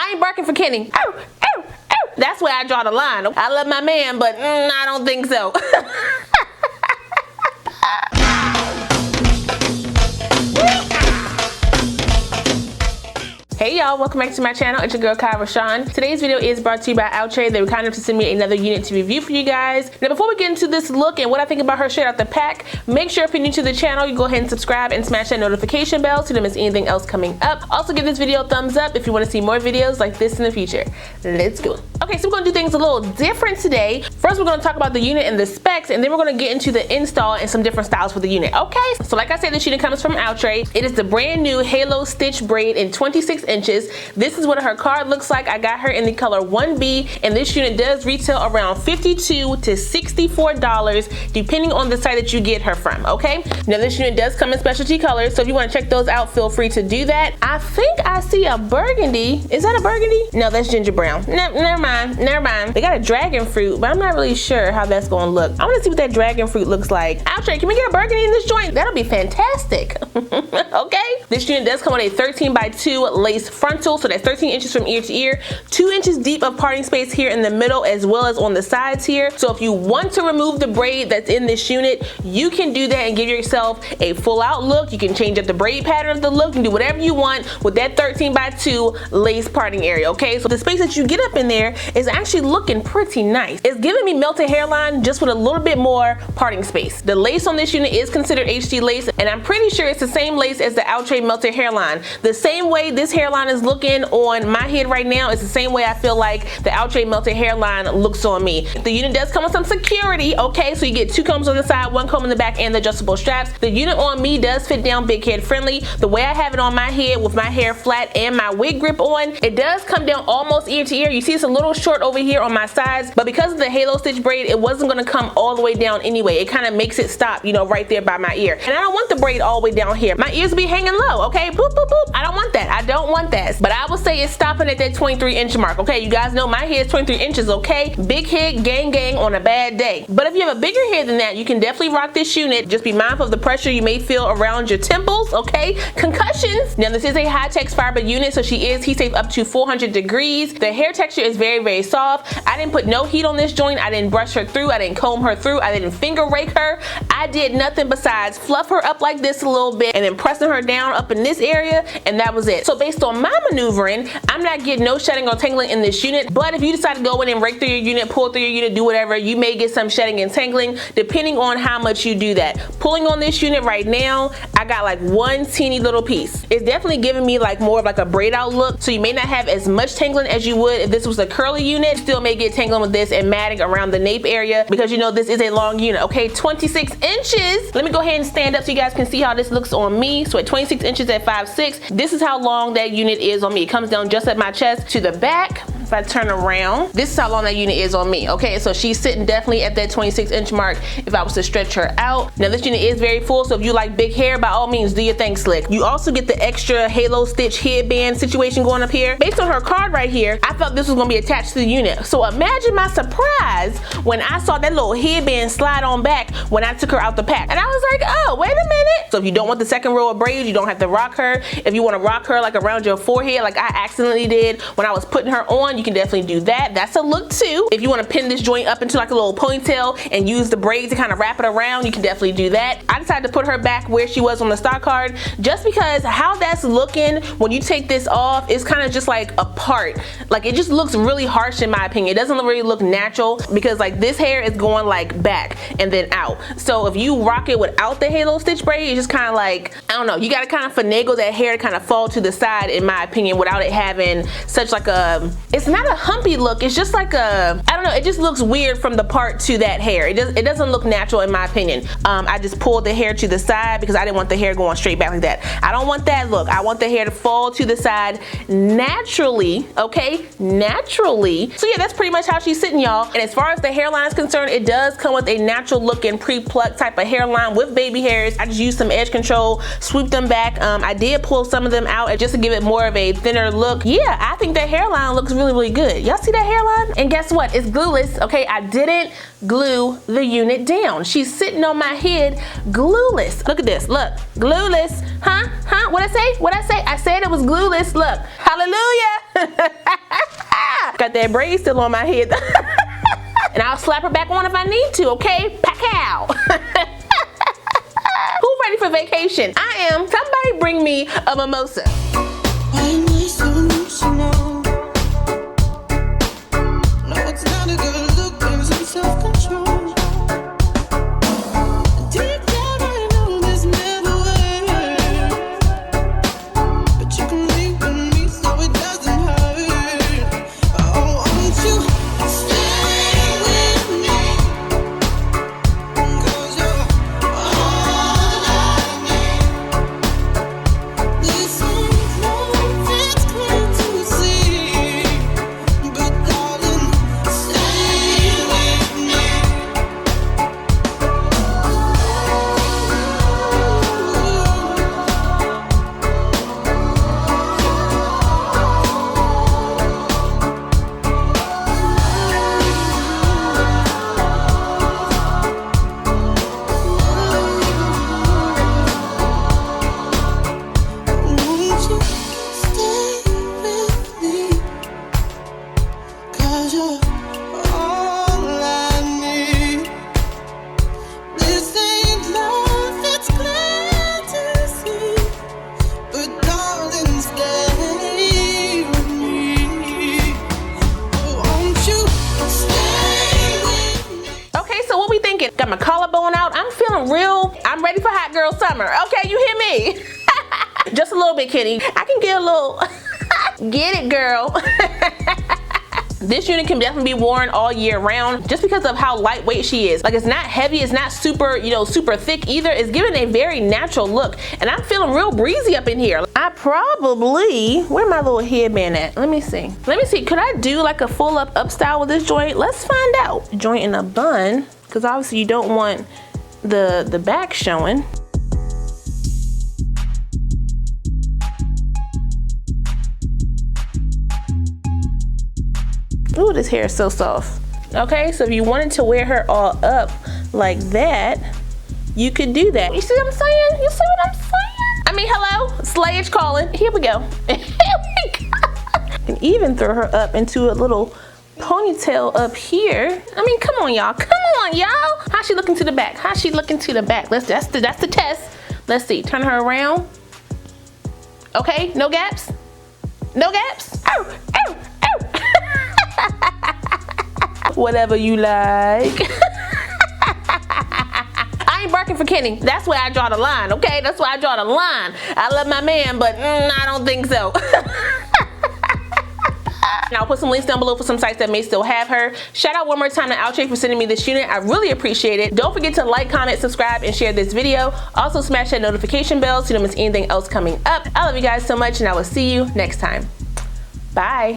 I ain't barking for Kenny. Ow, ow, ow. That's where I draw the line. I love my man, but I don't think so. Hey y'all, welcome back to my channel. It's your girl Kie Rashon. Today's video is brought to you by Outre. They were kind enough to send me another unit to review for you guys. Now before we get into this look and what I think about her straight out the pack, make sure if you're new to the channel, you go ahead and subscribe and smash that notification bell so you don't miss anything else coming up. Also give this video a thumbs up if you want to see more videos like this in the future. Let's go. Okay, so we're going to do things a little different today. First we're going to talk about the unit and the specs, and then we're going to get into the install and some different styles for the unit. Okay, so like I said, this unit comes from Outre. It is the brand new Halo Stitch Braid in 26 inches. This is what her card looks like. I got her in the color 1B, and this unit does retail around $52 to $64 depending on the site that you get her from. Okay, now this unit does come in specialty colors, so if you want to check those out, feel free to do that. I think I see a burgundy. Is that a burgundy? No, that's ginger brown. Never mind. They got a dragon fruit, but I'm not really sure how that's going to look. I want to see what that dragon fruit looks like. Outre, can we get a burgundy in this joint? That'll be fantastic. Okay, this unit does come with a 13x2 lace frontal, so that's 13 inches from ear to ear, 2 inches deep of parting space here in the middle as well as on the sides here. So if you want to remove the braid that's in this unit, you can do that and give yourself a full out look. You can change up the braid pattern of the look and do whatever you want with that 13x2 lace parting area. Okay, so the space that you get up in there is actually looking pretty nice. It's giving me melted hairline just with a little bit more parting space. The lace on this unit is considered HD lace, and I'm pretty sure it's the same lace as the Outre melted hairline. The same way this hairline is looking on my head right now is the same way I feel like the Outre melted hairline looks on me. The unit does come with some security, okay, so you get 2 combs on the side, 1 comb in the back, and the adjustable straps. The unit on me does fit down big head friendly. The way I have it on my head with my hair flat and my wig grip on, it does come down almost ear to ear. You see it's a little short over here on my sides, but because of the Halo Stitch braid, it wasn't going to come all the way down anyway. It kind of makes it stop, you know, right there by my ear. And I don't want the braid all the way down here. My ears be hanging low, okay? Boop, boop, boop. I don't want that. I don't want that. But I will say it's stopping at that 23-inch mark, okay? You guys know my head is 23 inches, okay? Big head, gang on a bad day. But if you have a bigger head than that, you can definitely rock this unit. Just be mindful of the pressure you may feel around your temples, okay? Concussions. Now this is a high-tex fiber unit, so she is heat safe up to 400 degrees. The hair texture is very, very soft. I didn't put no heat on this joint. I didn't brush her through. I didn't comb her through. I didn't finger rake her. I did nothing besides fluff her up like this a little bit and then pressing her down up in this area, and that was it. So based on my maneuvering, I'm not getting no shedding or tangling in this unit, but if you decide to go in and rake through your unit, pull through your unit, do whatever, you may get some shedding and tangling depending on how much you do that. Pulling on this unit right now, I got like one teeny little piece. It's definitely giving me like more of like a braid out look, so you may not have as much tangling as you would if this was a curly unit. Still may get tangling with this and matting around the nape area because you know this is a long unit. Okay, 26 inches. Let me go ahead and stand up so you guys can see how this looks on me. So at 26 inches at 5'6", this is how long that unit is on me. It comes down just at my chest to the back. If I turn around, this is how long that unit is on me. Okay, so she's sitting definitely at that 26-inch mark if I was to stretch her out. Now this unit is very full, so if you like big hair, by all means do your thing slick. You also get the extra Halo Stitch headband situation going up here. Based on her card right here, I felt this was gonna be attached to the unit. So imagine my surprise when I saw that little headband slide on back when I took her out the pack. And I was like, oh, wait a minute. So if you don't want the second row of braids, you don't have to rock her. If you wanna rock her like around your forehead, like I accidentally did when I was putting her on, you can definitely do that. That's a look too. If you want to pin this joint up into like a little ponytail and use the braid to kind of wrap it around, you can definitely do that. I decided to put her back where she was on the stock card just because how that's looking when you take this off is kind of just like apart. Like it just looks really harsh in my opinion. It doesn't really look natural because like this hair is going like back and then out. So if you rock it without the Halo Stitch braid, it's just kind of like, I don't know, you got to kind of finagle that hair to kind of fall to the side in my opinion without it having such like a, it's not a humpy look, it's just like a, I don't know, it just looks weird from the part to that hair. It doesn't look natural in my opinion. I just pulled the hair to the side because I didn't want the hair going straight back like that. I don't want that look. I want the hair to fall to the side naturally, okay? Naturally. So yeah, that's pretty much how she's sitting, y'all. And as far as the hairline is concerned, it does come with a natural looking pre-plucked type of hairline with baby hairs. I just used some edge control, swooped them back. I did pull some of them out just to give it more of a thinner look. Yeah, I think that hairline looks really, really good. Y'all see that hairline? And guess what? It's glueless, okay? I didn't glue the unit down. She's sitting on my head glueless. Look at this, look, glueless. Huh? What'd I say? I said it was glueless, look. Hallelujah. got that braid still on my head. And I'll slap her back on if I need to, okay? Pack-ow. Who's ready for vacation? I am. Somebody bring me a mimosa. Got my collarbone out. I'm feeling real. I'm ready for hot girl summer. Okay, you hear me? Just a little bit, Kitty. I can get a little. Get it, girl. This unit can definitely be worn all year round just because of how lightweight she is. Like, it's not heavy, it's not super, you know, super thick either. It's giving a very natural look. And I'm feeling real breezy up in here. I probably, where my little headband at? Let me see. Could I do like a full up style with this joint? Let's find out. Joint in a bun, because obviously you don't want the back showing. Ooh, this hair is so soft. Okay, so if you wanted to wear her all up like that, you could do that. You see what I'm saying? You see what I'm saying? I mean, hello, slayage calling. Here we go. Here we go. And even throw her up into a little ponytail up here. I mean, come on, y'all. Come on, y'all. How's she looking to the back? How's she looking to the back? That's the test. Let's see. Turn her around. Okay, no gaps. No gaps. Ow, ow, ow. Whatever you like. I ain't barking for Kenny. That's where I draw the line, okay? That's where I draw the line. I love my man, but I don't think so. And I'll put some links down below for some sites that may still have her. Shout out one more time to Outre for sending me this unit. I really appreciate it. Don't forget to like, comment, subscribe, and share this video. Also smash that notification bell so you don't miss anything else coming up. I love you guys so much, and I will see you next time. Bye.